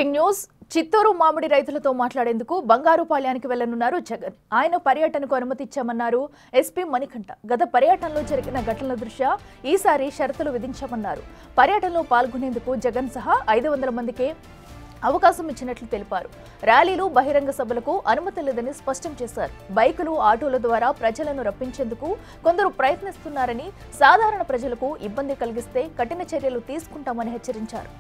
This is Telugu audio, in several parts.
బ్రేకింగ్ న్యూస్ చిత్తూరు మామిడి రైతులతో మాట్లాడేందుకు బంగారుపాళ్యానికి వెళ్లనున్నారు జగన్. ఆయన పర్యటనకు అనుమతి ఇచ్చామన్నారు ఎస్పీ మణికంఠ. గత పర్యటనలో జరిగిన ఘటనల దృష్ట్యా ఈసారి షరతులు విధించామన్నారు. పర్యటనలో పాల్గొనేందుకు జగన్ సహా 500 మందికే అవకాశం ఇచ్చినట్లు తెలిపారు. ర్యాలీలు, బహిరంగ సభలకు అనుమతి లేదని స్పష్టం చేశారు. బైకులు, ఆటోల ద్వారా ప్రజలను రప్పించేందుకు కొందరు ప్రయత్నిస్తున్నారని, సాధారణ ప్రజలకు ఇబ్బంది కలిగిస్తే కఠిన చర్యలు తీసుకుంటామని హెచ్చరించారు.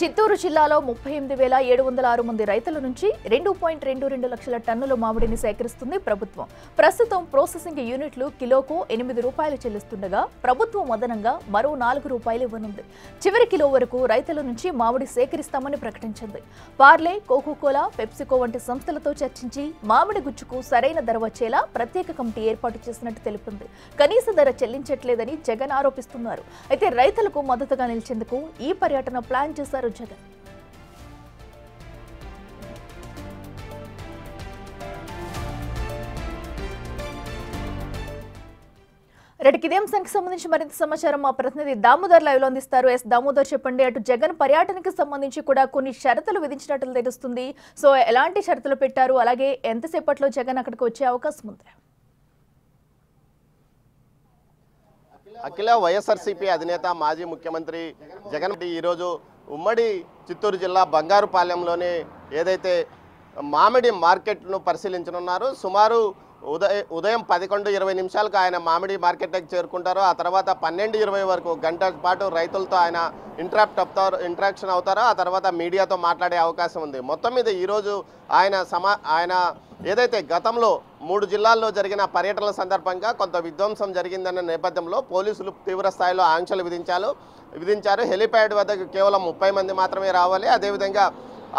చిత్తూరు జిల్లాలో 38,706 మంది రైతుల నుంచి 2.22 లక్షల టన్నుల మామిడిని సేకరిస్తుంది ప్రభుత్వం. ప్రస్తుతం ప్రాసెసింగ్ యూనిట్లు కిలోకు 8 రూపాయలు చెల్లిస్తుండగా ప్రభుత్వం అదనంగా మరో 4 రూపాయలు ఇవ్వనుంది. చివరి కిలో వరకు రైతుల నుంచి మామిడి సేకరిస్తామని ప్రకటించింది. పార్లే, కోకోకోలా, పెప్సికో వంటి సంస్థలతో చర్చించి మామిడి గుచ్చుకు సరైన ధర వచ్చేలా ప్రత్యేక కమిటీ ఏర్పాటు చేసినట్టు తెలిపింది. కనీస ధర చెల్లించట్లేదని జగన్ ఆరోపిస్తున్నారు. అయితే రైతులకు మద్దతుగా నిలిచేందుకు ఈ పర్యటన ప్లాన్ చేశారు జగన్. రెడ్డికి ఇదే అంశానికి సంబంధించి మరింత సమాచారం మా ప్రతినిధి దామోదర్ లైవ్ లో అందిస్తారు. ఎస్ దామోదర్, చెప్పండి. అటు జగన్ పర్యటనకు సంబంధించి కూడా కొన్ని షరతులు విధించినట్లు తెలుస్తుంది. సో ఎలాంటి షరతులు పెట్టారు, అలాగే ఎంతసేపట్లో జగన్ అక్కడికి వచ్చే అవకాశం ఉంది? అఖిల వైఎస్ఆర్సీపీ అధినేత మాజీ ముఖ్యమంత్రి జగన్ ఈరోజు ఉమ్మడి చిత్తూరు జిల్లా బంగారుపాలెంలోనే ఏదైతే మామిడి మార్కెట్ను పరిశీలించనున్నారు. సుమారు ఉదయం 11:20 నిమిషాలకు ఆయన మామిడి మార్కెట్కి చేరుకుంటారు. ఆ తర్వాత 12:20 వరకు గంట పాటు రైతులతో ఆయన ఇంటరాక్షన్ అవుతారు. ఆ తర్వాత మీడియాతో మాట్లాడే అవకాశం ఉంది. మొత్తం మీద ఈరోజు ఆయన ఏదైతే గతంలో 3 జిల్లాల్లో జరిగిన పర్యటనల సందర్భంగా కొంత విధ్వంసం జరిగిందన్న నేపథ్యంలో పోలీసులు తీవ్ర స్థాయిలో ఆంక్షలు విధించారు. హెలిప్యాడ్ వద్దకు కేవలం 30 మంది మాత్రమే రావాలి. అదేవిధంగా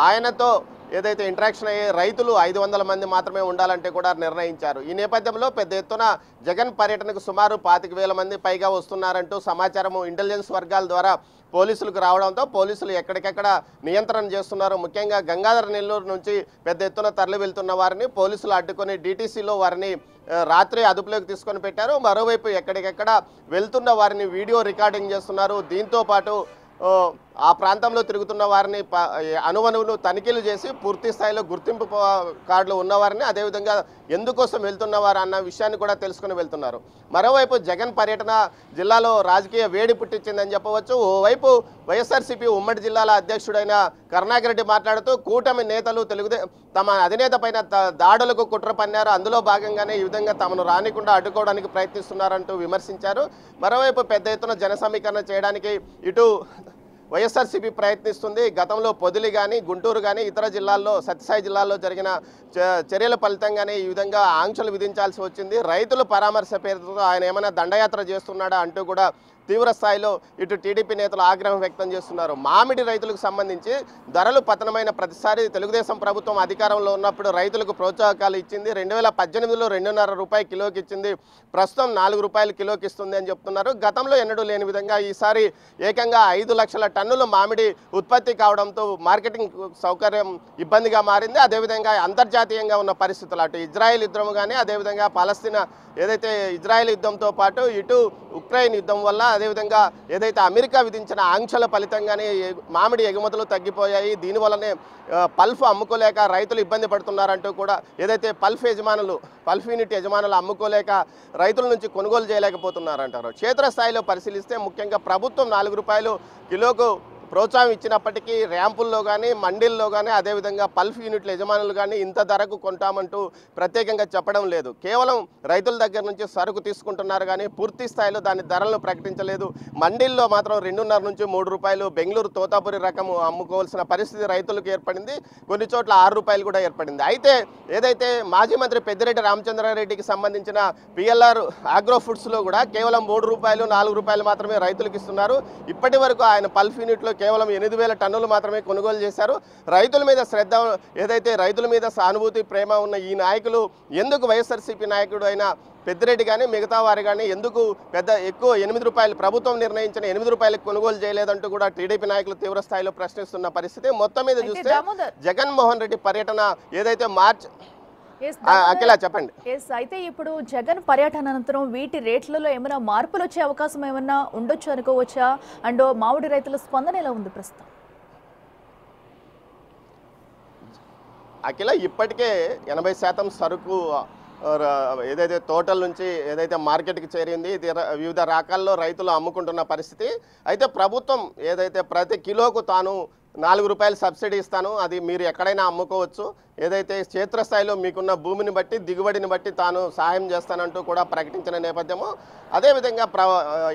ఆయనతో ఏదైతే ఇంటరాక్షన్ అయ్యే రైతులు 500 మంది మాత్రమే ఉండాలంటే కూడా నిర్ణయించారు. ఈ నేపథ్యంలో పెద్ద ఎత్తున జగన్ పర్యటనకు సుమారు 25,000 మంది పైగా వస్తున్నారంటూ సమాచారము ఇంటెలిజెన్స్ వర్గాల ద్వారా పోలీసులకు రావడంతో పోలీసులు ఎక్కడికెక్కడ నియంత్రణ చేస్తున్నారు. ముఖ్యంగా గంగాధర నెల్లూరు నుంచి పెద్ద ఎత్తున తరలి వెళ్తున్న వారిని పోలీసులు అడ్డుకొని DTCలో వారిని రాత్రి అదుపులోకి తీసుకొని పెట్టారు. మరోవైపు ఎక్కడికెక్కడ వెళ్తున్న వారిని వీడియో రికార్డింగ్ చేస్తున్నారు. దీంతో పాటు ఆ ప్రాంతంలో తిరుగుతున్న వారిని అనువనువును తనిఖీలు చేసి పూర్తి స్థాయిలో గుర్తింపు కార్డులు ఉన్నవారిని, అదేవిధంగా ఎందుకోసం వెళ్తున్నవారు అన్న విషయాన్ని కూడా తెలుసుకుని వెళ్తున్నారు. మరోవైపు జగన్ పర్యటన జిల్లాలో రాజకీయ వేడి పుట్టించిందని చెప్పవచ్చు. ఓవైపు వైఎస్ఆర్సీపీ ఉమ్మడి జిల్లాల అధ్యక్షుడైన కరుణాకర్ రెడ్డి మాట్లాడుతూ కూటమి నేతలు తమ అధినేత పైన దాడులకు కుట్ర పన్నారు. అందులో భాగంగానే ఈ విధంగా తమను రానికుండా అడ్డుకోవడానికి ప్రయత్నిస్తున్నారంటూ విమర్శించారు. మరోవైపు పెద్ద ఎత్తున జన సమీకరణ చేయడానికి ఇటు వైఎస్ఆర్సీపీ ప్రయత్నిస్తుంది. గతంలో పొదిలి కానీ, గుంటూరు కానీ, ఇతర జిల్లాల్లో సత్యసాయి జిల్లాల్లో జరిగిన చర్యల ఫలితంగానే ఈ విధంగా ఆంక్షలు విధించాల్సి వచ్చింది. రైతుల పరామర్శ పేరుతో ఆయన ఏమైనా దండయాత్ర చేస్తున్నాడా అంటూ కూడా తీవ్ర స్థాయిలో ఇటు టీడీపీ నేతలు ఆగ్రహం వ్యక్తం చేస్తున్నారు. మామిడి రైతులకు సంబంధించి ధరలు పతనమైన ప్రతిసారి తెలుగుదేశం ప్రభుత్వం అధికారంలో ఉన్నప్పుడు రైతులకు ప్రోత్సాహకాలు ఇచ్చింది. 2018లో 2.5 రూపాయలు కిలోకి ఇచ్చింది. ప్రస్తుతం 4 రూపాయలు కిలోకి ఇస్తుంది అని చెప్తున్నారు. గతంలో ఎన్నడూ లేని విధంగా ఈసారి ఏకంగా 5 లక్షల టన్నుల మామిడి ఉత్పత్తి కావడంతో మార్కెటింగ్ సౌకర్యం ఇబ్బందిగా మారింది. అదేవిధంగా అంతర్జాతీయంగా ఉన్న పరిస్థితులు, అటు ఇజ్రాయెల్ యుద్ధం కానీ, అదేవిధంగా పాలస్తీనా ఏదైతే ఇజ్రాయెల్ యుద్ధంతో పాటు ఇటు ఉక్రెయిన్ యుద్ధం వల్ల, అదేవిధంగా ఏదైతే అమెరికా విధించిన ఆంక్షల ఫలితంగానే మామిడి ఎగుమతులు తగ్గిపోయాయి. దీనివల్లనే పల్ఫ్ అమ్ముకోలేక రైతులు ఇబ్బంది పడుతున్నారంటూ కూడా ఏదైతే పల్ఫ్ యూనిట్ యజమానులు అమ్ముకోలేక రైతుల నుంచి కొనుగోలు చేయలేకపోతున్నారంటారు. క్షేత్రస్థాయిలో పరిశీలిస్తే ముఖ్యంగా ప్రభుత్వం 4 రూపాయలు కిలోకు ప్రోత్సాహం ఇచ్చినప్పటికీ ర్యాంపుల్లో కానీ, మండీల్లో కానీ, అదేవిధంగా పల్ఫ్ యూనిట్ల యజమానులు కానీ ఇంత ధరకు కొంటామంటూ ప్రత్యేకంగా చెప్పడం లేదు. కేవలం రైతుల దగ్గర నుంచి సరుకు తీసుకుంటున్నారు కానీ పూర్తి స్థాయిలో దాని ధరలను ప్రకటించలేదు. మండీల్లో మాత్రం 2.5 నుంచి 3 రూపాయలు బెంగళూరు తోతాపురి రకము అమ్ముకోవాల్సిన పరిస్థితి రైతులకు ఏర్పడింది. కొన్ని చోట్ల 6 రూపాయలు కూడా ఏర్పడింది. అయితే ఏదైతే మాజీ మంత్రి పెద్దిరెడ్డి రామచంద్రారెడ్డికి సంబంధించిన PLR ఆగ్రో ఫుడ్స్లో కూడా కేవలం 3 రూపాయలు 4 రూపాయలు మాత్రమే రైతులకు ఇస్తున్నారు. ఇప్పటి వరకు ఆయన పల్ఫ్ యూనిట్లో కేవలం 8,000 టన్నులు మాత్రమే కొనుగోలు చేశారు. రైతుల మీద శ్రద్ధ, ఏదైతే రైతుల మీద సానుభూతి, ప్రేమ ఉన్న ఈ నాయకులు ఎందుకు వైఎస్ఆర్సీపీ నాయకుడు అయిన పెద్దిరెడ్డి కానీ మిగతా వారు కానీ ఎందుకు ఎక్కువ 8 రూపాయలు ప్రభుత్వం నిర్ణయించిన 8 రూపాయలకు కొనుగోలు చేయలేదంటూ కూడా టీడీపీ నాయకులు తీవ్ర స్థాయిలో ప్రశ్నిస్తున్న పరిస్థితి. మొత్తం మీద చూస్తే జగన్మోహన్ రెడ్డి పర్యటన ఏదైతే అఖిల చెప్పండి. అయితే ఇప్పుడు జగన్ పర్యటన అనంతరం వీటి రేట్లలో ఏమైనా మార్పులు వచ్చే అవకాశం ఏమన్నా ఉండొచ్చు అనుకోవచ్చా? అండ్ మామిడి రైతుల స్పందన ఎలా ఉంది ప్రస్తుతం? అఖిల ఇప్పటికే 80% సరుకు ఏదైతే తోటల నుంచి ఏదైతే మార్కెట్కి చేరింది, ఇది వివిధ రకాల్లో రైతులు అమ్ముకుంటున్న పరిస్థితి. అయితే ప్రభుత్వం ఏదైతే ప్రతి కిలోకు తాను 4 రూపాయలు సబ్సిడీ ఇస్తాను, అది మీరు ఎక్కడైనా అమ్ముకోవచ్చు, ఏదైతే క్షేత్రస్థాయిలో మీకున్న భూమిని బట్టి దిగుబడిని బట్టి తాను సహాయం చేస్తానంటూ కూడా ప్రకటించిన నేపథ్యము. అదేవిధంగా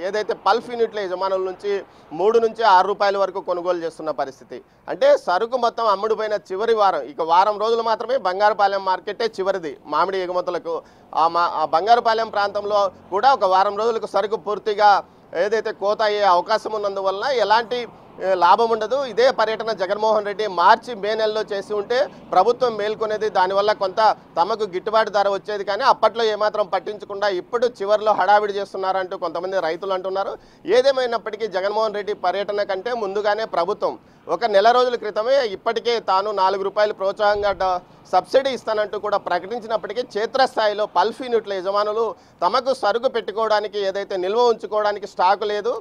ఏదైతే పల్ఫ్ యూనిట్ల యజమానుల నుంచి 3 నుంచి 6 రూపాయల వరకు కొనుగోలు చేస్తున్న పరిస్థితి. అంటే సరుకు మొత్తం అమ్ముడుపోయిన చివరి వారం, ఇక వారం రోజులు మాత్రమే బంగారుపాలెం మార్కెటే చివరిది మామిడి ఎగుమతులకు. ఆ బంగారుపాలెం ప్రాంతంలో కూడా ఒక వారం రోజులకు సరుకు పూర్తిగా ఏదైతే కోత అయ్యే అవకాశం ఉన్నందువల్ల ఎలాంటి లాభం ఉండదు. ఇదే పర్యటన జగన్మోహన్ రెడ్డి మార్చి మే నెలలో చేసి ఉంటే ప్రభుత్వం మేల్కొనేది, దానివల్ల కొంత తమకు గిట్టుబాటు ధర వచ్చేది. కానీ అప్పట్లో ఏమాత్రం పట్టించకుండా ఇప్పుడు చివరిలో హడావిడి చేస్తున్నారంటూ కొంతమంది రైతులు అంటున్నారు. ఏదేమైనప్పటికీ జగన్మోహన్ రెడ్డి పర్యటన కంటే ముందుగానే ప్రభుత్వం ఒక నెల రోజుల క్రితమే ఇప్పటికే తాను 4 రూపాయలు ప్రోత్సాహంగా సబ్సిడీ ఇస్తానంటూ కూడా ప్రకటించినప్పటికీ క్షేత్రస్థాయిలో పల్ఫ్ యూనిట్ల యజమానులు తమకు సరుకు పెట్టుకోవడానికి, ఏదైతే నిల్వ ఉంచుకోవడానికి స్టాకు లేదు,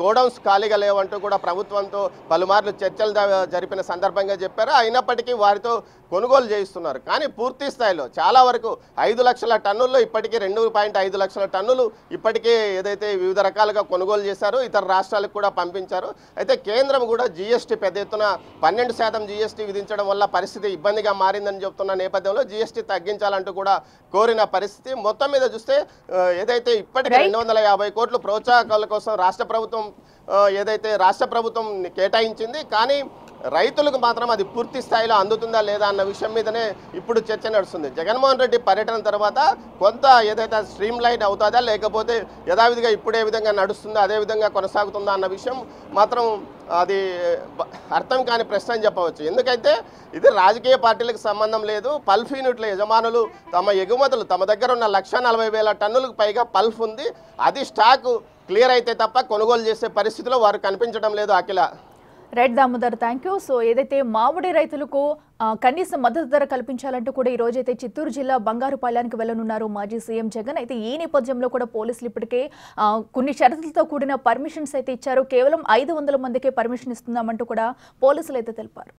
గోడౌన్స్ ఖాళీగా లేవంటూ కూడా ప్రభుత్వంతో పలుమార్లు చర్చలు జరిపిన సందర్భంగా చెప్పారు. అయినప్పటికీ వారితో కొనుగోలు చేయిస్తున్నారు. కానీ పూర్తి స్థాయిలో చాలా వరకు 5 లక్షల టన్నుల్లో ఇప్పటికీ 2.5 లక్షల టన్నులు ఇప్పటికే ఏదైతే వివిధ రకాలుగా కొనుగోలు చేశారో ఇతర రాష్ట్రాలకు కూడా పంపించారు. అయితే కేంద్రం కూడా జీఎస్టీ పెద్ద ఎత్తున 12% జీఎస్టీ విధించడం వల్ల పరిస్థితి ఇబ్బందిగా మారిందని చెప్తున్న నేపథ్యంలో జీఎస్టీ తగ్గించాలంటూ కూడా కోరిన పరిస్థితి. మొత్తం మీద చూస్తే ఏదైతే ఇప్పటికే 250 కోట్లు ప్రోత్సాహకాల కోసం రాష్ట్ర ప్రభుత్వం కేటాయించింది. కానీ రైతులకు మాత్రం అది పూర్తి స్థాయిలో అందుతుందా లేదా అన్న విషయం మీదనే ఇప్పుడు చర్చ నడుస్తుంది. జగన్మోహన్ రెడ్డి పర్యటన తర్వాత కొంత ఏదైతే స్ట్రీమ్ లైన్ అవుతుందా, లేకపోతే యథావిధిగా ఇప్పుడే విధంగా నడుస్తుందా అదే విధంగా కొనసాగుతుందా అన్న విషయం మాత్రం అది అర్థం కాని ప్రశ్న అని చెప్పవచ్చు. ఎందుకంటే ఇది రాజకీయ పార్టీలకు సంబంధం లేదు. పల్ఫ్ యూనిట్ల యజమానులు తమ ఎగుమతులు, తమ దగ్గర ఉన్న 1,40,000 టన్నులకు పైగా పల్ఫ్ ఉంది, అది స్టాకు క్లియర్ అయితే తప్ప కొనుగోలు చేసే పరిస్థితిలో వారు కనిపించడం లేదు. Akhila. Right Damodar, thank you. So ఏదైతే మామిడి రైతులకు కనీస మద్దతు ధర కల్పించాలంటూ కూడా ఈ రోజైతే చిత్తూరు జిల్లా బంగారుపాలెంకి వెళ్లనున్నారు మాజీ సీఎం జగన్. అయితే ఈ నేపథ్యంలో కూడా పోలీసులు ఇప్పటికే కొన్ని షరతులతో కూడిన పర్మిషన్స్ అయితే ఇచ్చారు. కేవలం 500 మందికే పర్మిషన్ ఇస్తున్నామంటూ కూడా పోలీసులు అయితే తెలిపారు.